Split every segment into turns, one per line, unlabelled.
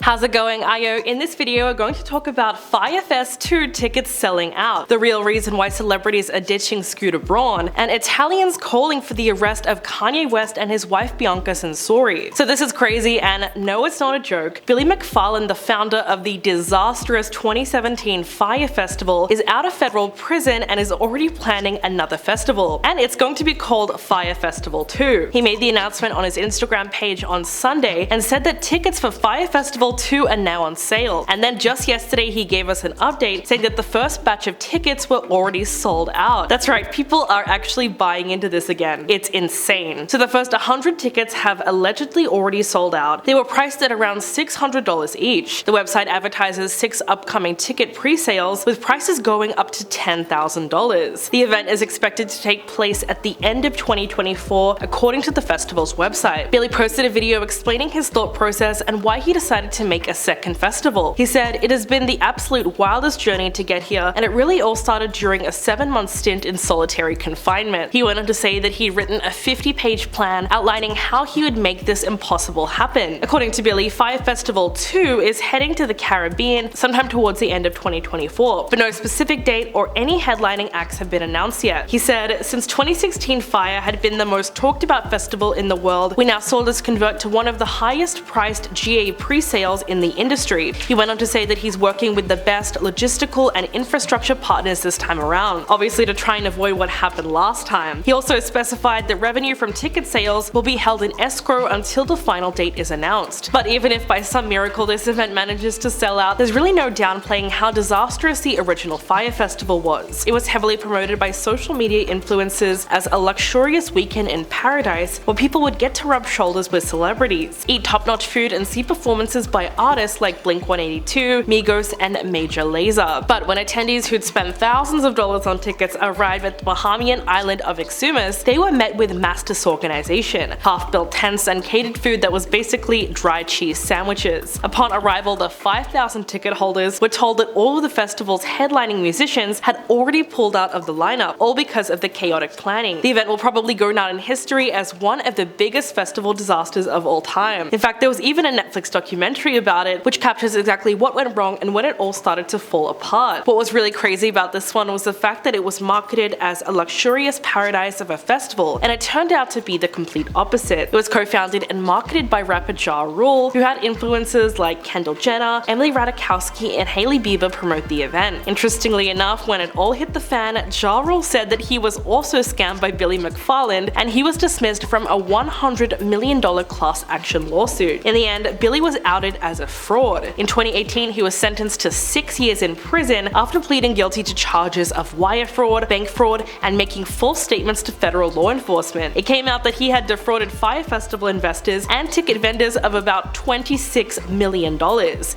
How's it going, Ayo? In this video, we're going to talk about Fyre Fest 2 tickets selling out, the real reason why celebrities are ditching Scooter Braun, and Italians calling for the arrest of Kanye West and his wife Bianca Censori. So this is crazy, and no, it's not a joke. Billy McFarland, the founder of the disastrous 2017 Fyre Festival, is out of federal prison and is already planning another festival, and it's going to be called Fyre Festival 2. He made the announcement on his Instagram page on Sunday and said that tickets for Fyre Festival 2 are now on sale, and then just yesterday he gave us an update saying that the first batch of tickets were already sold out. That's right, people are actually buying into this again. It's insane. So the first 100 tickets have allegedly already sold out. They were priced at around $600 each. The website advertises 6 upcoming ticket pre-sales, with prices going up to $10,000. The event is expected to take place at the end of 2024, according to the festival's website. Billy posted a video explaining his thought process and why he decided to make a second festival. He said, "It has been the absolute wildest journey to get here, and it really all started during a 7-month stint in solitary confinement." He went on to say that he'd written a 50-page plan outlining how he would make this impossible happen. According to Billy, Fyre Festival 2 is heading to the Caribbean sometime towards the end of 2024, but no specific date or any headlining acts have been announced yet. He said, "Since 2016 Fyre had been the most talked about festival in the world, we now saw this convert to one of the highest priced GA pre-sales in the industry." He went on to say that he's working with the best logistical and infrastructure partners this time around, obviously to try and avoid what happened last time. He also specified that revenue from ticket sales will be held in escrow until the final date is announced. But even if by some miracle this event manages to sell out, there's really no downplaying how disastrous the original Fyre Festival was. It was heavily promoted by social media influencers as a luxurious weekend in paradise where people would get to rub shoulders with celebrities, eat top-notch food, and see performances by artists like Blink-182, Migos, and Major Lazer. But when attendees who'd spent thousands of dollars on tickets arrived at the Bahamian island of Exumas, they were met with mass disorganization, half-built tents, and catered food that was basically dry cheese sandwiches. Upon arrival, the 5,000 ticket holders were told that all of the festival's headlining musicians had already pulled out of the lineup, all because of the chaotic planning. The event will probably go down in history as one of the biggest festival disasters of all time. In fact, there was even a Netflix documentary about it, which captures exactly what went wrong and when it all started to fall apart. What was really crazy about this one was the fact that it was marketed as a luxurious paradise of a festival, and it turned out to be the complete opposite. It was co-founded and marketed by rapper Ja Rule, who had influencers like Kendall Jenner, Emily Ratajkowski, and Hailey Bieber promote the event. Interestingly enough, when it all hit the fan, Ja Rule said that he was also scammed by Billy McFarland, and he was dismissed from a $100 million class action lawsuit. In the end, Billy was outed as a fraud. In 2018, he was sentenced to 6 years in prison after pleading guilty to charges of wire fraud, bank fraud, and making false statements to federal law enforcement. It came out that he had defrauded Fyre Festival investors and ticket vendors of about $26 million,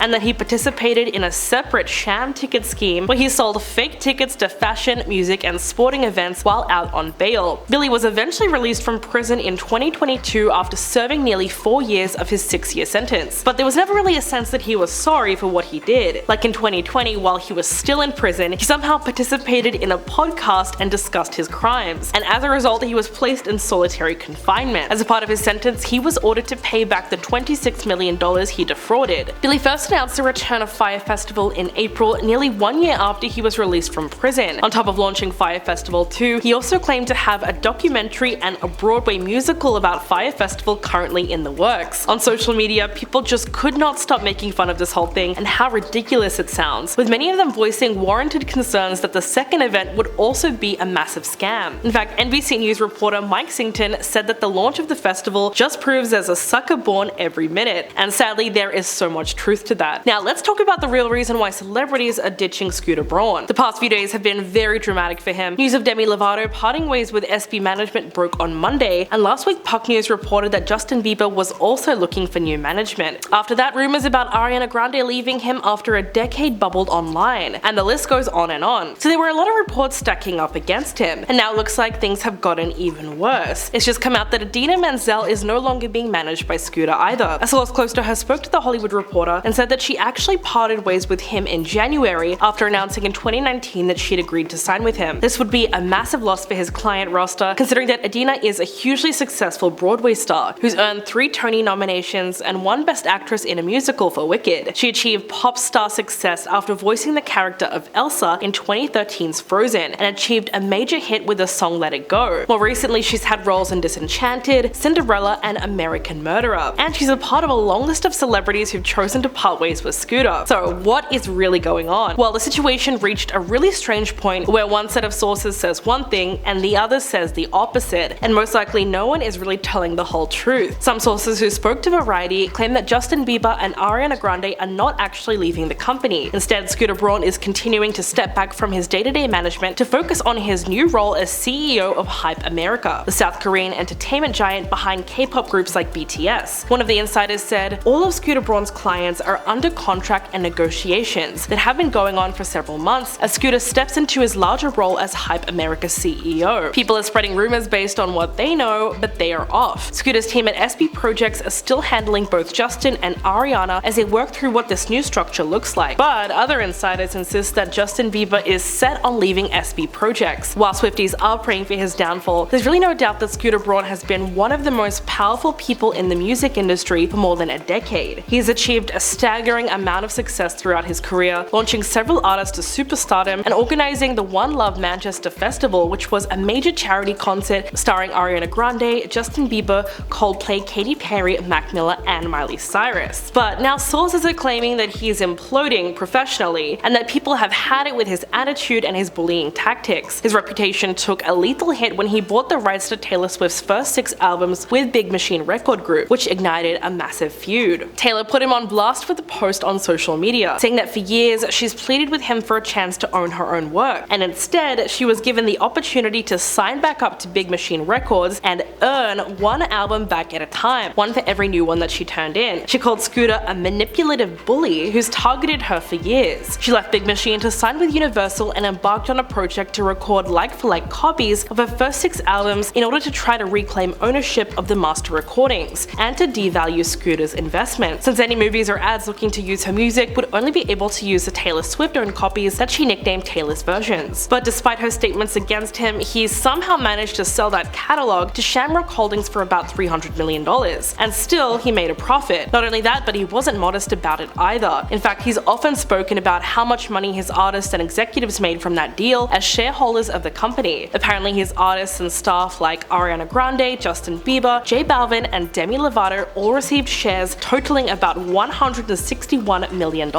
and that he participated in a separate sham ticket scheme where he sold fake tickets to fashion, music, and sporting events while out on bail. Billy was eventually released from prison in 2022 after serving nearly 4 years of his 6-year sentence. But there was never really a sense that he was sorry for what he did. Like in 2020, while he was still in prison, he somehow participated in a podcast and discussed his crimes, and as a result he was placed in solitary confinement. As a part of his sentence, he was ordered to pay back the $26 million he defrauded. Billy first announced the return of Fyre Festival in April, nearly 1 year after he was released from prison. On top of launching Fyre Festival 2, he also claimed to have a documentary and a Broadway musical about Fyre Festival currently in the works. On social media, people just could not stop making fun of this whole thing and how ridiculous it sounds, with many of them voicing warranted concerns that the second event would also be a massive scam. In fact, NBC News reporter Mike Singleton said that the launch of the festival just proves there's a sucker born every minute, and sadly there is so much truth to that. Now let's talk about the real reason why celebrities are ditching Scooter Braun. The past few days have been very dramatic for him. News of Demi Lovato parting ways with SB management broke on Monday, and last week Puck News reported that Justin Bieber was also looking for new management. After that, rumors about Ariana Grande leaving him after a decade bubbled online, and the list goes on and on. So there were a lot of reports stacking up against him, and now it looks like things have gotten even worse. It's just come out that Idina Menzel is no longer being managed by Scooter either. A source close to her spoke to The Hollywood Reporter and said that she actually parted ways with him in January after announcing in 2019 that she'd agreed to sign with him. This would be a massive loss for his client roster, considering that Idina is a hugely successful Broadway star who's earned 3 Tony nominations and 1 Best Actress in a musical for Wicked. She achieved pop star success after voicing the character of Elsa in 2013's Frozen, and achieved a major hit with the song Let It Go. More recently, she's had roles in Disenchanted, Cinderella, and American Murderer, and she's a part of a long list of celebrities who've chosen to part ways with Scooter. So what is really going on? Well, the situation reached a really strange point where one set of sources says one thing and the other says the opposite, and most likely no one is really telling the whole truth. Some sources who spoke to Variety claim that Justin Bieber and Ariana Grande are not actually leaving the company. Instead, Scooter Braun is continuing to step back from his day-to-day management to focus on his new role as CEO of Hype America, the South Korean entertainment giant behind K-pop groups like BTS. One of the insiders said, all of Scooter Braun's clients are under contract and negotiations that have been going on for several months as Scooter steps into his larger role as Hype America's CEO. People are spreading rumors based on what they know, but they are off. Scooter's team at SB Projects are still handling both Justin and Ariana as they work through what this new structure looks like. But other insiders insist that Justin Bieber is set on leaving SB Projects. While Swifties are praying for his downfall, there's really no doubt that Scooter Braun has been one of the most powerful people in the music industry for more than a decade. He's achieved a staggering amount of success throughout his career, launching several artists to superstardom and organizing the One Love Manchester Festival, which was a major charity concert starring Ariana Grande, Justin Bieber, Coldplay, Katy Perry, Mac Miller, and Miley Cyrus. But now sources are claiming that he's imploding professionally and that people have had it with his attitude and his bullying tactics. His reputation took a lethal hit when he bought the rights to Taylor Swift's first 6 albums with Big Machine Record Group, which ignited a massive feud. Taylor put him on blast with a post on social media, saying that for years she's pleaded with him for a chance to own her own work, and instead she was given the opportunity to sign back up to Big Machine Records and earn one album back at a time, one for every new one that she turned in. She called Scooter a manipulative bully who's targeted her for years. She left Big Machine to sign with Universal and embarked on a project to record like-for-like copies of her first 6 albums in order to try to reclaim ownership of the master recordings and to devalue Scooter's investment, since any movies or ads looking to use her music would only be able to use the Taylor Swift-owned copies that she nicknamed Taylor's versions. But despite her statements against him, he somehow managed to sell that catalog to Shamrock Holdings for about $300 million, and still he made a profit. Not only that, but he wasn't modest about it either. In fact, he's often spoken about how much money his artists and executives made from that deal as shareholders of the company. Apparently his artists and staff like Ariana Grande, Justin Bieber, J Balvin, and Demi Lovato all received shares totaling about $161 million.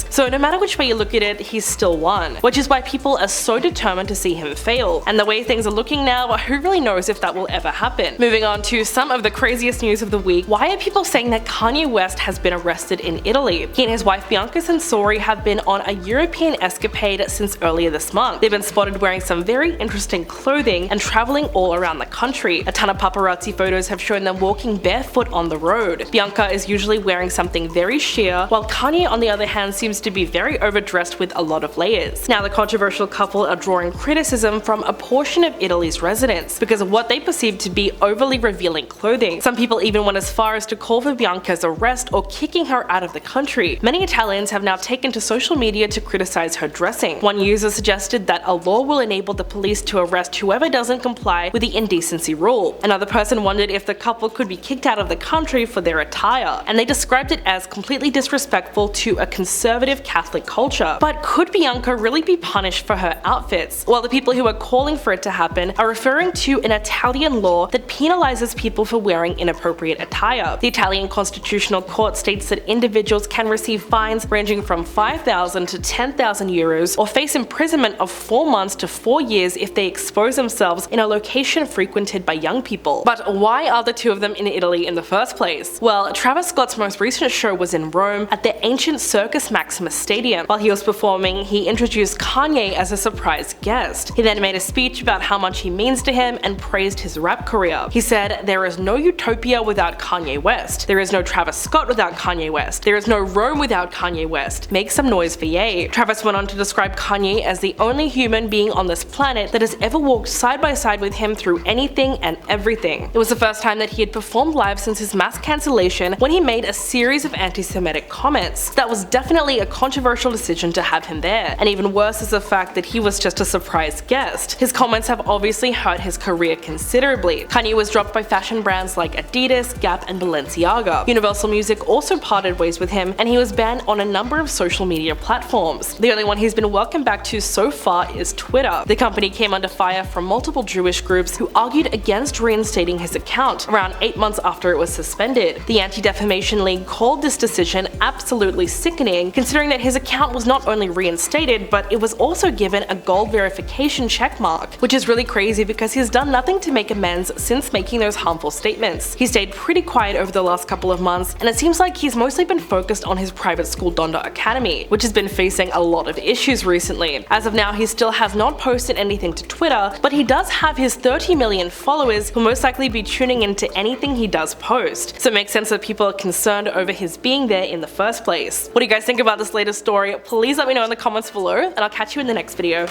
So no matter which way you look at it, he's still won, which is why people are so determined to see him fail. And the way things are looking now, who really knows if that will ever happen. Moving on to some of the craziest news of the week, why are people saying that Kanye West has been arrested in Italy? He and his wife Bianca Censori have been on a European escapade since earlier this month. They've been spotted wearing some very interesting clothing and traveling all around the country. A ton of paparazzi photos have shown them walking barefoot on the road. Bianca is usually wearing something very sheer, while Kanye on the other hand seems to be very overdressed with a lot of layers. Now the controversial couple are drawing criticism from a portion of Italy's residents because of what they perceive to be overly revealing clothing. Some people even went as far as to call for Bianca's arrest or kicking her out of the country. Many Italians have now taken to social media to criticize her dressing. One user suggested that a law will enable the police to arrest whoever doesn't comply with the indecency rule. Another person wondered if the couple could be kicked out of the country for their attire, and they described it as completely disrespectful to a conservative Catholic culture. But could Bianca really be punished for her outfits? Well, the people who are calling for it to happen are referring to an Italian law that penalizes people for wearing inappropriate attire. The Italian Constitutional Court states that individuals can receive fines ranging from 5,000 to 10,000 euros or face imprisonment of 4 months to 4 years if they expose themselves in a location frequented by young people. But why are the two of them in Italy in the first place? Well, Travis Scott's most recent show was in Rome at the ancient Circus Maximus Stadium. While he was performing, he introduced Kanye as a surprise guest. He then made a speech about how much he means to him and praised his rap career. He said, "There is no utopia without Kanye West. There is no Travis Scott without Kanye West. There is no Rome without Kanye West. Make some noise for Ye." Travis went on to describe Kanye as the only human being on this planet that has ever walked side by side with him through anything and everything. It was the first time that he had performed live since his mass cancellation when he made a series of anti-Semitic comments. That was definitely a controversial decision to have him there, and even worse is the fact that he was just a surprise guest. His comments have obviously hurt his career considerably. Kanye was dropped by fashion brands like Adidas, Gap, and Balenciaga. Universal Music Music also parted ways with him, and he was banned on a number of social media platforms. The only one he's been welcomed back to so far is Twitter. The company came under fire from multiple Jewish groups who argued against reinstating his account around 8 months after it was suspended. The Anti-Defamation League called this decision absolutely sickening, considering that his account was not only reinstated, but it was also given a gold verification checkmark, which is really crazy because he's done nothing to make amends since making those harmful statements. He stayed pretty quiet over the last couple of months, and it seems like he's mostly been focused on his private school Donda Academy, which has been facing a lot of issues recently. As of now, he still has not posted anything to Twitter, but he does have his 30 million followers who will most likely be tuning into anything he does post, so it makes sense that people are concerned over his being there in the first place. What do you guys think about this latest story? Please let me know in the comments below, and I'll catch you in the next video.